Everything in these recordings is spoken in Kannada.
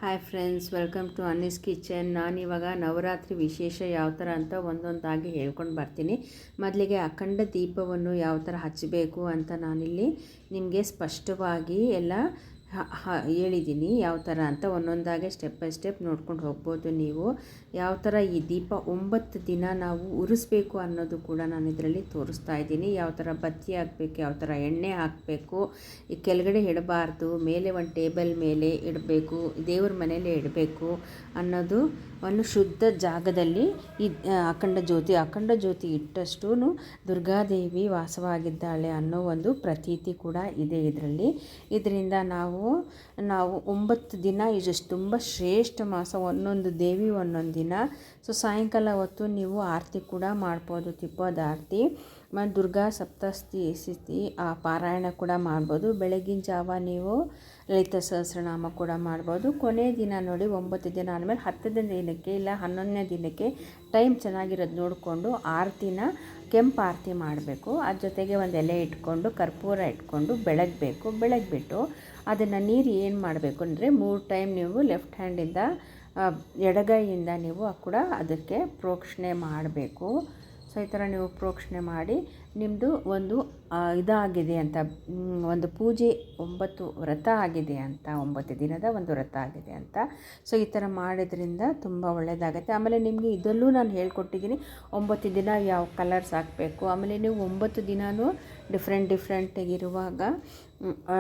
Hi friends, welcome to Annie's kitchen. ನಾನಿವಾಗ ನವರಾತ್ರಿ ವಿಶೇಷ ಯಾವ ಥರ ಅಂತ ಒಂದೊಂದಾಗಿ ಹೇಳ್ಕೊಂಡು ಬರ್ತೀನಿ. ಮೊದಲಿಗೆ ಅಖಂಡ ದೀಪವನ್ನು ಯಾವ ಥರ ಹಚ್ಚಬೇಕು ಅಂತ ನಾನಿಲ್ಲಿ ನಿಮಗೆ ಸ್ಪಷ್ಟವಾಗಿ ಎಲ್ಲ ಹೇಳಿದ್ದೀನಿ. ಯಾವ ಥರ ಅಂತ ಒಂದೊಂದಾಗೆ ಸ್ಟೆಪ್ ಬೈ ಸ್ಟೆಪ್ ನೋಡ್ಕೊಂಡು ಹೋಗ್ಬೋದು ನೀವು. ಯಾವ ಥರ ಈ ದೀಪ 9 ದಿನ ನಾವು ಉರಿಸ್ಬೇಕು ಅನ್ನೋದು ಕೂಡ ನಾನು ಇದರಲ್ಲಿ ತೋರಿಸ್ತಾ ಇದ್ದೀನಿ. ಯಾವ ಥರ ಬತ್ತಿ ಹಾಕಬೇಕು, ಯಾವ ಥರ ಎಣ್ಣೆ ಹಾಕಬೇಕು, ಈ ಕೆಳಗಡೆ ಇಡಬಾರ್ದು, ಮೇಲೆ ಒಂದು ಟೇಬಲ್ ಮೇಲೆ ಇಡಬೇಕು, ದೇವ್ರ ಮನೆಯಲ್ಲೇ ಇಡಬೇಕು ಅನ್ನೋದು ಒಂದು ಶುದ್ಧ ಜಾಗದಲ್ಲಿ ಈ ಅಖಂಡ ಜ್ಯೋತಿ ಇಟ್ಟಷ್ಟು ದುರ್ಗಾದೇವಿ ವಾಸವಾಗಿದ್ದಾಳೆ ಅನ್ನೋ ಒಂದು ಪ್ರತೀತಿ ಕೂಡ ಇದೆ ಇದರಲ್ಲಿ. ಇದರಿಂದ ನಾವು 9 ದಿನ ಇದು ತುಂಬ ಶ್ರೇಷ್ಠ ಮಾಸ. ಒಂದೊಂದು ದೇವಿ ಒಂದೊಂದು ದಿನ. ಸೊ ಸಾಯಂಕಾಲ ಹೊತ್ತು ನೀವು ಆರತಿ ಕೂಡ ಮಾಡ್ಬೋದು, ತಿಪ್ಪದ ಆರತಿ ಮತ್ತು ದುರ್ಗಾ ಸಪ್ತಶತಿ ಪಾರಾಯಣ ಕೂಡ ಮಾಡ್ಬೋದು. ಬೆಳಗಿನ ಜಾವ ನೀವು ಲಲಿತ ಸಹಸ್ರನಾಮ ಕೂಡ ಮಾಡ್ಬೋದು. ಕೊನೆಯ ದಿನ ನೋಡಿ 9 ದಿನ ಆದಮೇಲೆ 10ನೇ ದಿನಕ್ಕೆ ಇಲ್ಲ 11ನೇ ದಿನಕ್ಕೆ ಟೈಮ್ ಚೆನ್ನಾಗಿರೋದು ನೋಡಿಕೊಂಡು ಆರತಿನ ಕೆಂಪು ಆರತಿ ಮಾಡಬೇಕು. ಅದ್ರ ಜೊತೆಗೆ ಒಂದು ಎಲೆ ಇಟ್ಕೊಂಡು ಕರ್ಪೂರ ಇಟ್ಕೊಂಡು ಬೆಳಗ್ಬಿಟ್ಟು ಅದನ್ನು ನೀರು ಏನು ಮಾಡಬೇಕು ಅಂದರೆ 3 ಟೈಮ್ ನೀವು ಲೆಫ್ಟ್ ಹ್ಯಾಂಡಿಂದ ಎಡಗೈಯಿಂದ ನೀವು ಕೂಡ ಅದಕ್ಕೆ ಪ್ರೋಕ್ಷಣೆ ಮಾಡಬೇಕು. ಸೊ ಈ ಥರ ನೀವು ಪ್ರೋಕ್ಷಣೆ ಮಾಡಿ ನಿಮ್ಮದು ಒಂದು ಇದಾಗಿದೆ ಅಂತ, ಒಂದು ಪೂಜೆ 9 ವ್ರತ ಆಗಿದೆ ಅಂತ, 9 ದಿನದ ಒಂದು ವ್ರತ ಆಗಿದೆ ಅಂತ. ಸೊ ಈ ಥರ ಮಾಡೋದ್ರಿಂದ ತುಂಬ ಒಳ್ಳೆಯದಾಗುತ್ತೆ. ಆಮೇಲೆ ನಿಮಗೆ ಇದರಲ್ಲೂ ನಾನು ಹೇಳ್ಕೊಟ್ಟಿದ್ದೀನಿ 9 ದಿನ ಯಾವ ಕಲರ್ಸ್ ಹಾಕಬೇಕು. ಆಮೇಲೆ ನೀವು 9 ದಿನವೂ ಡಿಫ್ರೆಂಟಾಗಿರುವಾಗ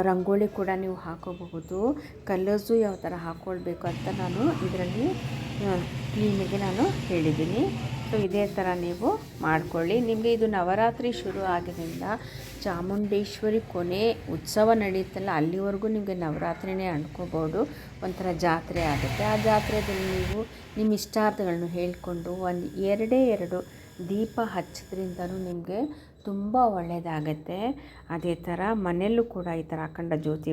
ರಂಗೋಲಿ ಕೂಡ ನೀವು ಹಾಕೋಬಹುದು. ಕಲರ್ಸು ಯಾವ ಥರ ಹಾಕ್ಕೊಳ್ಬೇಕು ಅಂತ ನಾನು ಇದರಲ್ಲಿ ನಿಮಗೆ ನಾನು ಹೇಳಿದ್ದೀನಿ. ಸೊ ಇದೇ ಥರ ನೀವು ಮಾಡ್ಕೊಳ್ಳಿ. ನಿಮಗೆ ಇದು ನವರಾತ್ರಿ ಶುರು ಆಗಿದ್ದರಿಂದ ಚಾಮುಂಡೇಶ್ವರಿ ಕೊನೆ ಉತ್ಸವ ನಡೆಯುತ್ತಲ್ಲ ಅಲ್ಲಿವರೆಗೂ ನಿಮಗೆ ನವರಾತ್ರಿನೇ ಅಂದ್ಕೋಬೋದು. ಒಂಥರ ಜಾತ್ರೆ ಆಗುತ್ತೆ. ಆ ಜಾತ್ರೆಯಲ್ಲಿ ನೀವು ನಿಮ್ಮ ಇಷ್ಟಾರ್ಥಗಳನ್ನು ಹೇಳಿಕೊಂಡು ಒಂದು 2 ದೀಪ ಹಚ್ಚೋದ್ರಿಂದನೂ ನಿಮಗೆ ತುಂಬ ಒಳ್ಳೆಯದಾಗತ್ತೆ. ಅದೇ ಥರ ಮನೆಯಲ್ಲೂ ಕೂಡ ಈ ಥರ ಅಖಂಡ ಜ್ಯೋತಿ